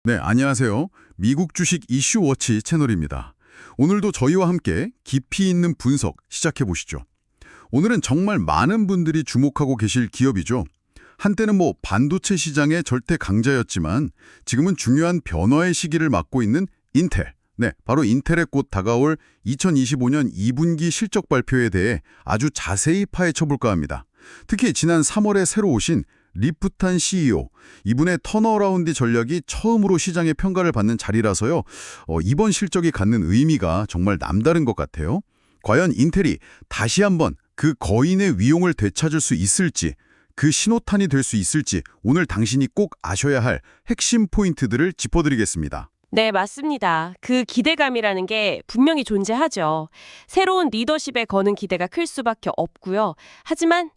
네, 안녕하세요. 미국 주식 이슈워치 채널입니다. 오늘도 저희와 함께 깊이 있는 분석 시작해 보시죠. 오늘은 정말 많은 분들이 주목하고 계실 기업이죠. 한때는 반도체 시장의 절대 강자였지만 지금은 중요한 변화의 시기를 맞고 있는 인텔. 네, 바로 인텔의 곧 다가올 2025년 2분기 실적 발표에 대해 아주 자세히 파헤쳐 볼까 합니다. 특히 지난 3월에 새로 오신 리프탄 CEO, 이분의 턴어라운드 전략이 처음으로 시장의 평가를 받는 자리라서요. 이번 실적이 갖는 의미가 정말 남다른 것 같아요. 과연 인텔이 다시 한번 그 거인의 위용을 되찾을 수 있을지, 그 신호탄이 될 수 있을지 오늘 당신이 꼭 아셔야 할 핵심 포인트들을 짚어드리겠습니다. 네, 맞습니다. 그 기대감이라는 게 분명히 존재하죠. 새로운 리더십에 거는 기대가 클 수밖에 없고요. 하지만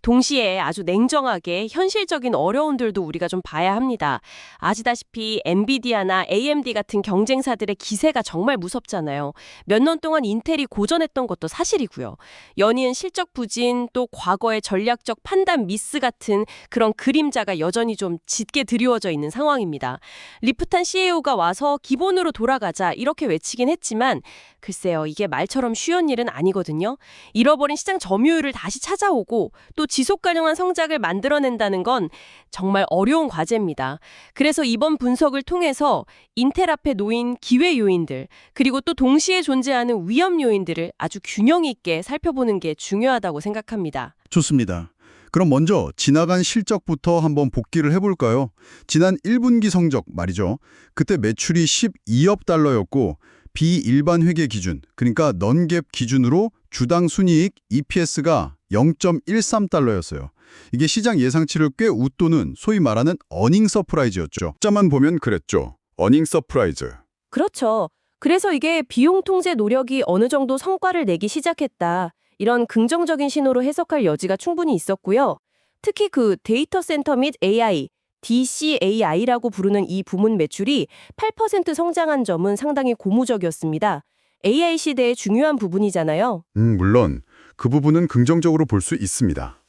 동시에 아주 냉정하게 현실적인 어려움들도 우리가 좀 봐야 합니다. 아시다시피 엔비디아나 AMD 같은 경쟁사들의 기세가 정말 무섭잖아요. 몇 년 동안 인텔이 고전했던 것도 사실이고요. 연이은 실적 부진, 또 과거의 전략적 판단 미스 같은 그런 그림자가 여전히 좀 짙게 드리워져 있는 상황입니다. 리프탄 CEO가 와서 기본으로 돌아가자 이렇게 외치긴 했지만 글쎄요, 이게 말처럼 쉬운 일은 아니거든요. 잃어버린 시장 점유율을 다시 찾아오고 또 지속 가능한 성장을 만들어낸다는 건 정말 어려운 과제입니다. 그래서 이번 분석을 통해서 인텔 앞에 놓인 기회 요인들, 그리고 또 동시에 존재하는 위험 요인들을 아주 균형 있게 살펴보는 게 중요하다고 생각합니다. 좋습니다. 그럼 먼저 지나간 실적부터 한번 복기를 해볼까요? 지난 1분기 성적 말이죠. 그때 매출이 12억 달러였고 비일반 회계 기준, 그러니까 넌갭 기준으로 주당 순이익 EPS가 0.13달러였어요. 이게 시장 예상치를 꽤 웃도는 소위 말하는 어닝 서프라이즈였죠. 숫자만 보면 그랬죠. 어닝 서프라이즈. 그렇죠. 그래서 이게 비용 통제 노력이 어느 정도 성과를 내기 시작했다. 이런 긍정적인 신호로 해석할 여지가 충분히 있었고요. 특히 그 데이터 센터 및 AI, DCAI라고 부르는 이 부문 매출이 8% 성장한 점은 상당히 고무적이었습니다. AI 시대의 중요한 부분이잖아요. 물론 그 부분은 긍정적으로 볼 수 있습니다.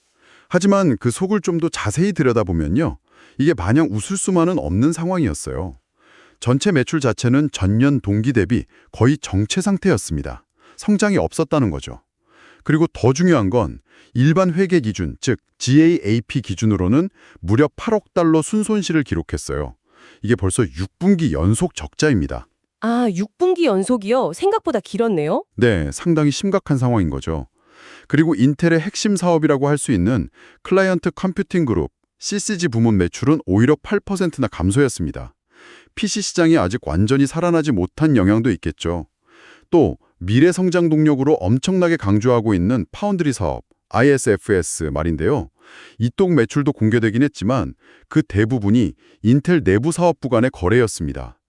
하지만 그 속을 좀 더 자세히 들여다보면요. 이게 마냥 웃을 수만은 없는 상황이었어요. 전체 매출 자체는 전년 동기 대비 거의 정체 상태였습니다. 성장이 없었다는 거죠. 그리고 더 중요한 건 일반 회계 기준, 즉 GAAP 기준으로는 무려 8억 달러 순손실을 기록했어요. 이게 벌써 6분기 연속 적자입니다. 아, 6분기 연속이요? 생각보다 길었네요. 네, 상당히 심각한 상황인 거죠. 그리고 인텔의 핵심 사업이라고 할 수 있는 클라이언트 컴퓨팅 그룹, CCG 부문 매출은 오히려 8%나 감소했습니다. PC 시장이 아직 완전히 살아나지 못한 영향도 있겠죠. 또 미래 성장 동력으로 엄청나게 강조하고 있는 파운드리 사업, ISFS 말인데요. 이쪽 매출도 공개되긴 했지만 그 대부분이 인텔 내부 사업부 간의 거래였습니다.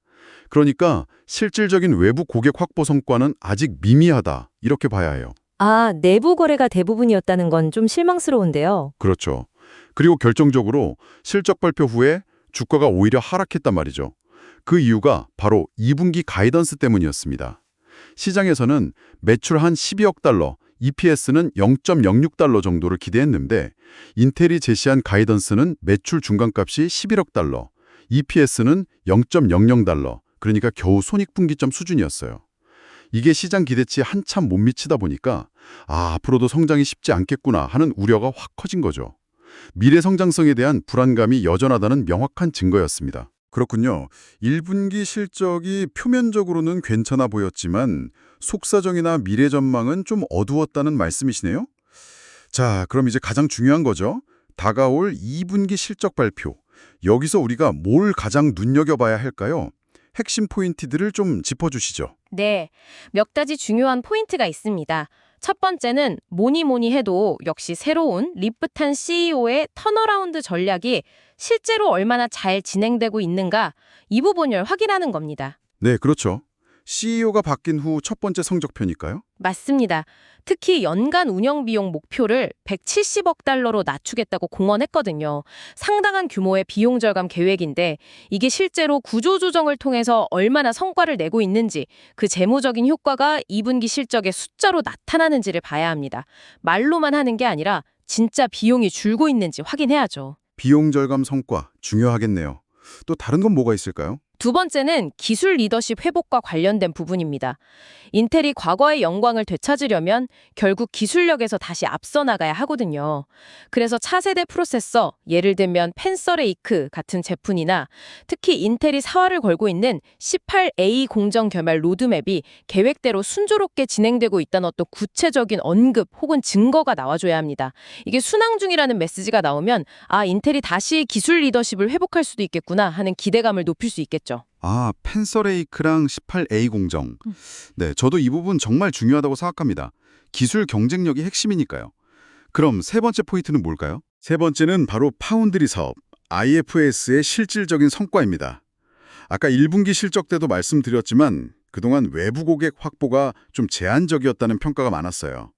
그러니까 실질적인 외부 고객 확보 성과는 아직 미미하다, 이렇게 봐야 해요. 아, 내부 거래가 대부분이었다는 건 좀 실망스러운데요. 그렇죠. 그리고 결정적으로 실적 발표 후에 주가가 오히려 하락했단 말이죠. 그 이유가 바로 2분기 가이던스 때문이었습니다. 시장에서는 매출 한 12억 달러, EPS는 0.06달러 정도를 기대했는데 인텔이 제시한 가이던스는 매출 중간값이 11억 달러, EPS는 0.00달러, 그러니까 겨우 손익분기점 수준이었어요. 이게 시장 기대치에 한참 못 미치다 보니까 앞으로도 성장이 쉽지 않겠구나 하는 우려가 확 커진 거죠. 미래 성장성에 대한 불안감이 여전하다는 명확한 증거였습니다. 그렇군요. 1분기 실적이 표면적으로는 괜찮아 보였지만 속사정이나 미래 전망은 좀 어두웠다는 말씀이시네요? 자, 그럼 이제 가장 중요한 거죠. 다가올 2분기 실적 발표. 여기서 우리가 뭘 가장 눈여겨봐야 할까요? 핵심 포인트들을 좀 짚어주시죠. 네, 몇 가지 중요한 포인트가 있습니다. 첫 번째는 뭐니 해도 역시 새로운 리프탄 CEO의 턴어라운드 전략이 실제로 얼마나 잘 진행되고 있는가 이 부분을 확인하는 겁니다. 네, 그렇죠. CEO가 바뀐 후 첫 번째 성적표니까요. 맞습니다. 특히 연간 운영 비용 목표를 170억 달러로 낮추겠다고 공언했거든요. 상당한 규모의 비용 절감 계획인데 이게 실제로 구조조정을 통해서 얼마나 성과를 내고 있는지 그 재무적인 효과가 2분기 실적의 숫자로 나타나는지를 봐야 합니다. 말로만 하는 게 아니라 진짜 비용이 줄고 있는지 확인해야죠. 비용 절감 성과 중요하겠네요. 또 다른 건 뭐가 있을까요? 두 번째는 기술 리더십 회복과 관련된 부분입니다. 인텔이 과거의 영광을 되찾으려면 결국 기술력에서 다시 앞서 나가야 하거든요. 그래서 차세대 프로세서, 예를 들면 펜서레이크 같은 제품이나 특히 인텔이 사활을 걸고 있는 18A 공정 개발 로드맵이 계획대로 순조롭게 진행되고 있다는 어떤 구체적인 언급 혹은 증거가 나와줘야 합니다. 이게 순항 중이라는 메시지가 나오면 인텔이 다시 기술 리더십을 회복할 수도 있겠구나 하는 기대감을 높일 수 있겠죠. 아, 펜서레이크랑 18A 공정. 네, 저도 이 부분 정말 중요하다고 생각합니다. 기술 경쟁력이 핵심이니까요. 그럼 세 번째 포인트는 뭘까요? 세 번째는 바로 파운드리 사업, IFS의 실질적인 성과입니다. 아까 1분기 실적 때도 말씀드렸지만 그동안 외부 고객 확보가 좀 제한적이었다는 평가가 많았어요.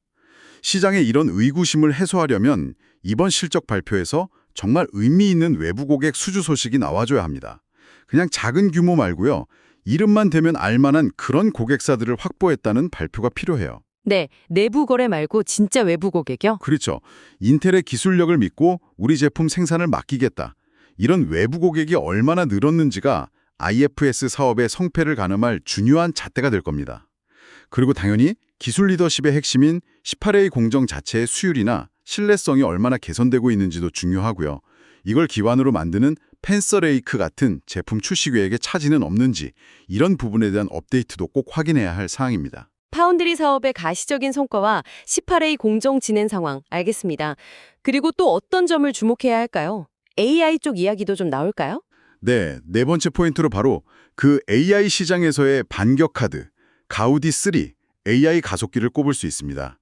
시장의 이런 의구심을 해소하려면 이번 실적 발표에서 정말 의미 있는 외부 고객 수주 소식이 나와줘야 합니다. 그냥 작은 규모 말고요. 이름만 대면 알만한 그런 고객사들을 확보했다는 발표가 필요해요. 네, 내부 거래 말고 진짜 외부 고객이요? 그렇죠. 인텔의 기술력을 믿고 우리 제품 생산을 맡기겠다. 이런 외부 고객이 얼마나 늘었는지가 IFS 사업의 성패를 가늠할 중요한 잣대가 될 겁니다. 그리고 당연히 기술 리더십의 핵심인 18A 공정 자체의 수율이나 신뢰성이 얼마나 개선되고 있는지도 중요하고요. 이걸 기반으로 만드는 펜서레이크 같은 제품 출시 계획에 차질은 없는지 이런 부분에 대한 업데이트도 꼭 확인해야 할 사항입니다. 파운드리 사업의 가시적인 성과와 18A 공정 진행 상황 알겠습니다. 그리고 또 어떤 점을 주목해야 할까요? AI 쪽 이야기도 좀 나올까요? 네, 네 번째 포인트로 바로 그 AI 시장에서의 반격 카드, 가우디 3, AI 가속기를 꼽을 수 있습니다.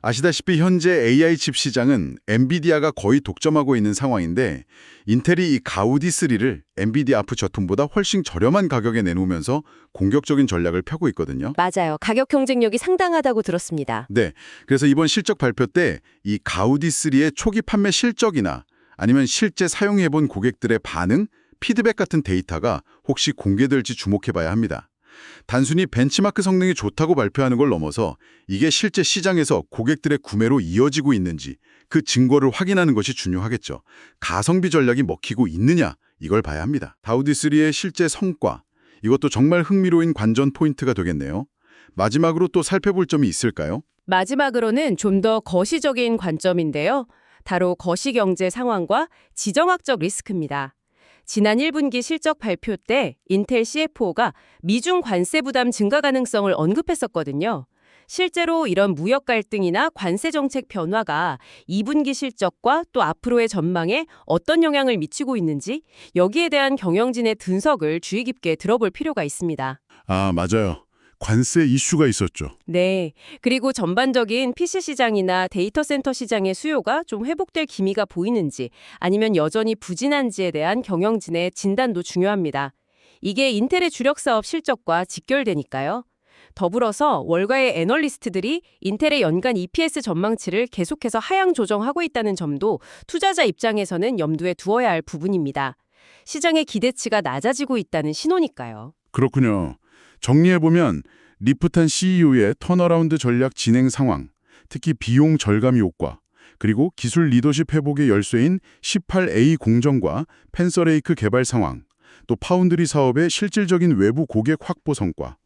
아시다시피 현재 AI 칩 시장은 엔비디아가 거의 독점하고 있는 상황인데 인텔이 이 가우디 3를 엔비디아 아프 제품보다 훨씬 저렴한 가격에 내놓으면서 공격적인 전략을 펴고 있거든요. 맞아요. 가격 경쟁력이 상당하다고 들었습니다. 네, 그래서 이번 실적 발표 때 이 가우디 3의 초기 판매 실적이나 아니면 실제 사용해본 고객들의 반응, 피드백 같은 데이터가 혹시 공개될지 주목해봐야 합니다. 단순히 벤치마크 성능이 좋다고 발표하는 걸 넘어서 이게 실제 시장에서 고객들의 구매로 이어지고 있는지 그 증거를 확인하는 것이 중요하겠죠. 가성비 전략이 먹히고 있느냐 이걸 봐야 합니다. 가우디3의 실제 성과, 이것도 정말 흥미로운 관전 포인트가 되겠네요. 마지막으로 또 살펴볼 점이 있을까요? 마지막으로는 좀 더 거시적인 관점인데요. 바로 거시경제 상황과 지정학적 리스크입니다. 지난 1분기 실적 발표 때 인텔 CFO가 미중 관세 부담 증가 가능성을 언급했었거든요. 실제로 이런 무역 갈등이나 관세 정책 변화가 2분기 실적과 또 앞으로의 전망에 어떤 영향을 미치고 있는지 여기에 대한 경영진의 분석을 주의 깊게 들어볼 필요가 있습니다. 아, 맞아요. 관세 이슈가 있었죠. 네. 그리고 전반적인 PC 시장이나 데이터 센터 시장의 수요가 좀 회복될 기미가 보이는지 아니면 여전히 부진한지에 대한 경영진의 진단도 중요합니다. 이게 인텔의 주력 사업 실적과 직결되니까요. 더불어서 월가의 애널리스트들이 인텔의 연간 EPS 전망치를 계속해서 하향 조정하고 있다는 점도 투자자 입장에서는 염두에 두어야 할 부분입니다. 시장의 기대치가 낮아지고 있다는 신호니까요. 그렇군요. 정리해보면 리프탄 CEO의 턴어라운드 전략 진행 상황, 특히 비용 절감 효과, 그리고 기술 리더십 회복의 열쇠인 18A 공정과 펜서레이크 개발 상황, 또 파운드리 사업의 실질적인 외부 고객 확보 성과,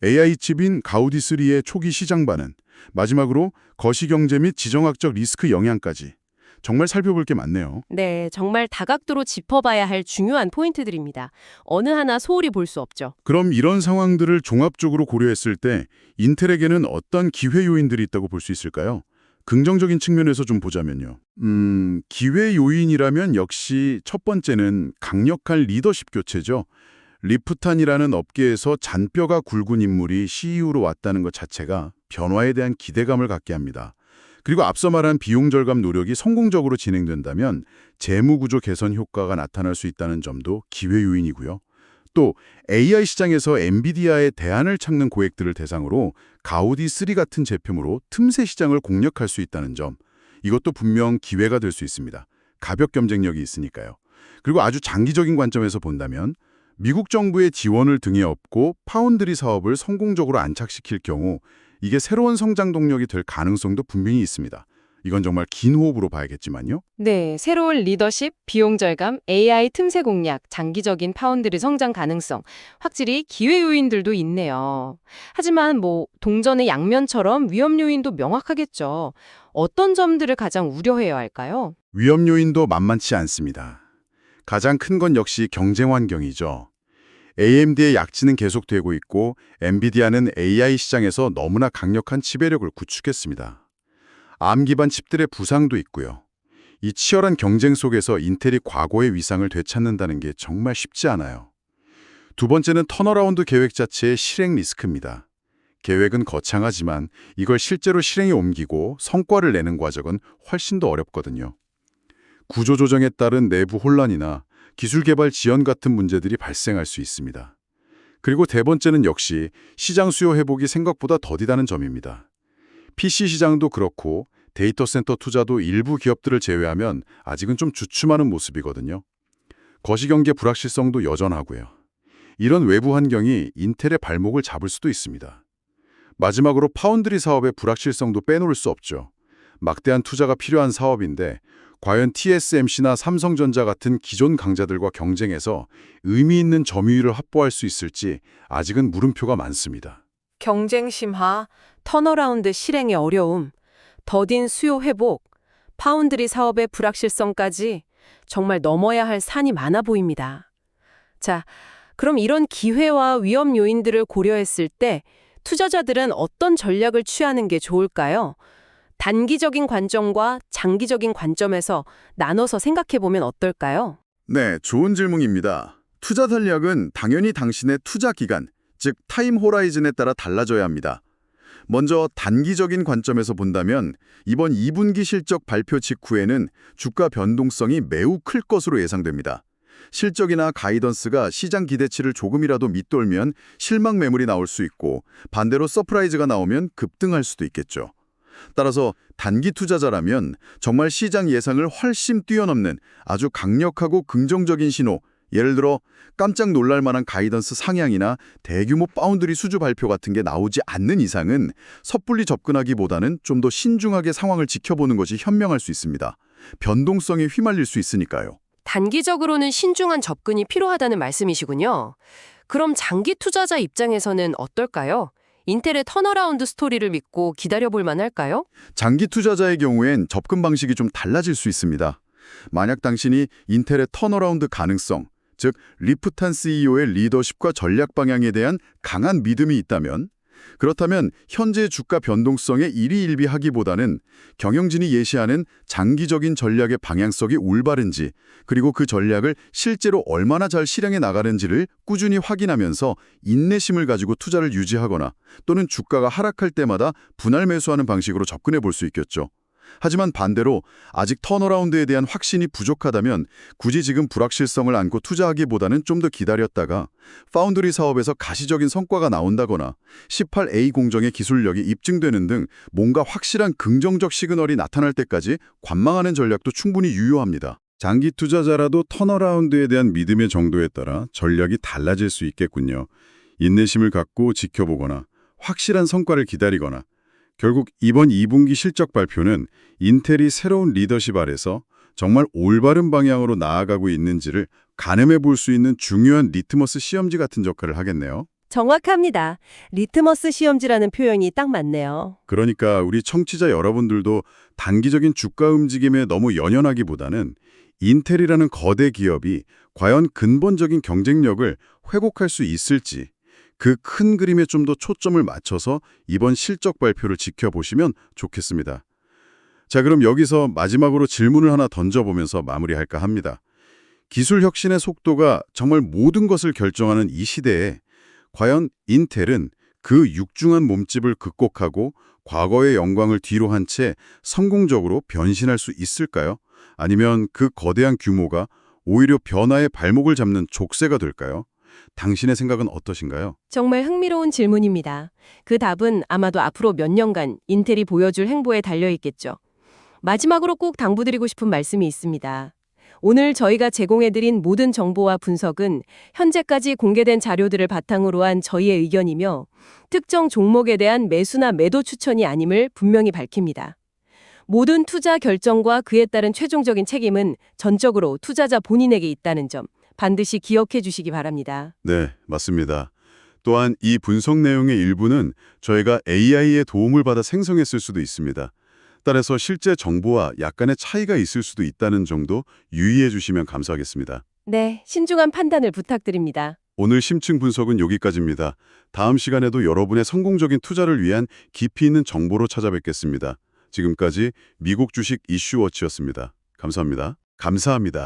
AI 칩인 가우디3의 초기 시장 반응, 마지막으로 거시경제 및 지정학적 리스크 영향까지 정말 살펴볼 게 많네요. 네, 정말 다각도로 짚어봐야 할 중요한 포인트들입니다. 어느 하나 소홀히 볼 수 없죠. 그럼 이런 상황들을 종합적으로 고려했을 때 인텔에게는 어떤 기회 요인들이 있다고 볼 수 있을까요? 긍정적인 측면에서 좀 보자면요. 기회 요인이라면 역시 첫 번째는 강력한 리더십 교체죠. 리프탄이라는 업계에서 잔뼈가 굵은 인물이 CEO로 왔다는 것 자체가 변화에 대한 기대감을 갖게 합니다. 그리고 앞서 말한 비용 절감 노력이 성공적으로 진행된다면 재무구조 개선 효과가 나타날 수 있다는 점도 기회 요인이고요. 또 AI 시장에서 엔비디아의 대안을 찾는 고객들을 대상으로 가우디3 같은 제품으로 틈새 시장을 공략할 수 있다는 점, 이것도 분명 기회가 될 수 있습니다. 가격 경쟁력이 있으니까요. 그리고 아주 장기적인 관점에서 본다면 미국 정부의 지원을 등에 업고 파운드리 사업을 성공적으로 안착시킬 경우 이게 새로운 성장 동력이 될 가능성도 분명히 있습니다. 이건 정말 긴 호흡으로 봐야겠지만요. 네, 새로운 리더십, 비용 절감, AI 틈새 공략, 장기적인 파운드리 성장 가능성, 확실히 기회 요인들도 있네요. 하지만 동전의 양면처럼 위험 요인도 명확하겠죠. 어떤 점들을 가장 우려해야 할까요? 위험 요인도 만만치 않습니다. 가장 큰 건 역시 경쟁 환경이죠. AMD의 약진은 계속되고 있고 엔비디아는 AI 시장에서 너무나 강력한 지배력을 구축했습니다. ARM 기반 칩들의 부상도 있고요. 이 치열한 경쟁 속에서 인텔이 과거의 위상을 되찾는다는 게 정말 쉽지 않아요. 두 번째는 턴어라운드 계획 자체의 실행 리스크입니다. 계획은 거창하지만 이걸 실제로 실행에 옮기고 성과를 내는 과정은 훨씬 더 어렵거든요. 구조조정에 따른 내부 혼란이나 기술 개발 지연 같은 문제들이 발생할 수 있습니다. 그리고 네 번째는 역시 시장 수요 회복이 생각보다 더디다는 점입니다. PC 시장도 그렇고 데이터 센터 투자도 일부 기업들을 제외하면 아직은 좀 주춤하는 모습이거든요. 거시경제 불확실성도 여전하고요. 이런 외부 환경이 인텔의 발목을 잡을 수도 있습니다. 마지막으로 파운드리 사업의 불확실성도 빼놓을 수 없죠. 막대한 투자가 필요한 사업인데 과연 TSMC나 삼성전자 같은 기존 강자들과 경쟁해서 의미 있는 점유율을 확보할 수 있을지 아직은 물음표가 많습니다. 경쟁 심화, 턴어라운드 실행의 어려움, 더딘 수요 회복, 파운드리 사업의 불확실성까지 정말 넘어야 할 산이 많아 보입니다. 자, 그럼 이런 기회와 위험 요인들을 고려했을 때 투자자들은 어떤 전략을 취하는 게 좋을까요? 단기적인 관점과 장기적인 관점에서 나눠서 생각해 보면 어떨까요? 네, 좋은 질문입니다. 투자 전략은 당연히 당신의 투자 기간, 즉 타임 호라이즌에 따라 달라져야 합니다. 먼저 단기적인 관점에서 본다면 이번 2분기 실적 발표 직후에는 주가 변동성이 매우 클 것으로 예상됩니다. 실적이나 가이던스가 시장 기대치를 조금이라도 밑돌면 실망 매물이 나올 수 있고 반대로 서프라이즈가 나오면 급등할 수도 있겠죠. 따라서 단기 투자자라면 정말 시장 예상을 훨씬 뛰어넘는 아주 강력하고 긍정적인 신호, 예를 들어 깜짝 놀랄 만한 가이던스 상향이나 대규모 파운드리 수주 발표 같은 게 나오지 않는 이상은 섣불리 접근하기보다는 좀 더 신중하게 상황을 지켜보는 것이 현명할 수 있습니다. 변동성에 휘말릴 수 있으니까요. 단기적으로는 신중한 접근이 필요하다는 말씀이시군요. 그럼 장기 투자자 입장에서는 어떨까요? 인텔의 턴어라운드 스토리를 믿고 기다려볼 만할까요? 장기 투자자의 경우엔 접근 방식이 좀 달라질 수 있습니다. 만약 당신이 인텔의 턴어라운드 가능성, 즉 리프탄 CEO의 리더십과 전략 방향에 대한 강한 믿음이 있다면, 그렇다면 현재 주가 변동성에 일희일비하기보다는 경영진이 예시하는 장기적인 전략의 방향성이 올바른지, 그리고 그 전략을 실제로 얼마나 잘 실행해 나가는지를 꾸준히 확인하면서 인내심을 가지고 투자를 유지하거나 또는 주가가 하락할 때마다 분할 매수하는 방식으로 접근해 볼 수 있겠죠. 하지만 반대로 아직 턴어라운드에 대한 확신이 부족하다면 굳이 지금 불확실성을 안고 투자하기보다는 좀 더 기다렸다가 파운드리 사업에서 가시적인 성과가 나온다거나 18A 공정의 기술력이 입증되는 등 뭔가 확실한 긍정적 시그널이 나타날 때까지 관망하는 전략도 충분히 유효합니다. 장기 투자자라도 턴어라운드에 대한 믿음의 정도에 따라 전략이 달라질 수 있겠군요. 인내심을 갖고 지켜보거나 확실한 성과를 기다리거나 결국 이번 2분기 실적 발표는 인텔이 새로운 리더십 아래서 정말 올바른 방향으로 나아가고 있는지를 가늠해 볼 수 있는 중요한 리트머스 시험지 같은 역할을 하겠네요. 정확합니다. 리트머스 시험지라는 표현이 딱 맞네요. 그러니까 우리 청취자 여러분들도 단기적인 주가 움직임에 너무 연연하기보다는 인텔이라는 거대 기업이 과연 근본적인 경쟁력을 회복할 수 있을지 그 큰 그림에 좀 더 초점을 맞춰서 이번 실적 발표를 지켜보시면 좋겠습니다. 자, 그럼 여기서 마지막으로 질문을 하나 던져보면서 마무리할까 합니다. 기술 혁신의 속도가 정말 모든 것을 결정하는 이 시대에 과연 인텔은 그 육중한 몸집을 극복하고 과거의 영광을 뒤로 한 채 성공적으로 변신할 수 있을까요? 아니면 그 거대한 규모가 오히려 변화의 발목을 잡는 족쇄가 될까요? 당신의 생각은 어떠신가요? 정말 흥미로운 질문입니다. 그 답은 아마도 앞으로 몇 년간 인텔이 보여줄 행보에 달려있겠죠. 마지막으로 꼭 당부드리고 싶은 말씀이 있습니다. 오늘 저희가 제공해드린 모든 정보와 분석은 현재까지 공개된 자료들을 바탕으로 한 저희의 의견이며 특정 종목에 대한 매수나 매도 추천이 아님을 분명히 밝힙니다. 모든 투자 결정과 그에 따른 최종적인 책임은 전적으로 투자자 본인에게 있다는 점 반드시 기억해 주시기 바랍니다. 네, 맞습니다. 또한 이 분석 내용의 일부는 저희가 AI의 도움을 받아 생성했을 수도 있습니다. 따라서 실제 정보와 약간의 차이가 있을 수도 있다는 점도 유의해 주시면 감사하겠습니다. 네, 신중한 판단을 부탁드립니다. 오늘 심층 분석은 여기까지입니다. 다음 시간에도 여러분의 성공적인 투자를 위한 깊이 있는 정보로 찾아뵙겠습니다. 지금까지 미국 주식 이슈워치였습니다. 감사합니다. 감사합니다.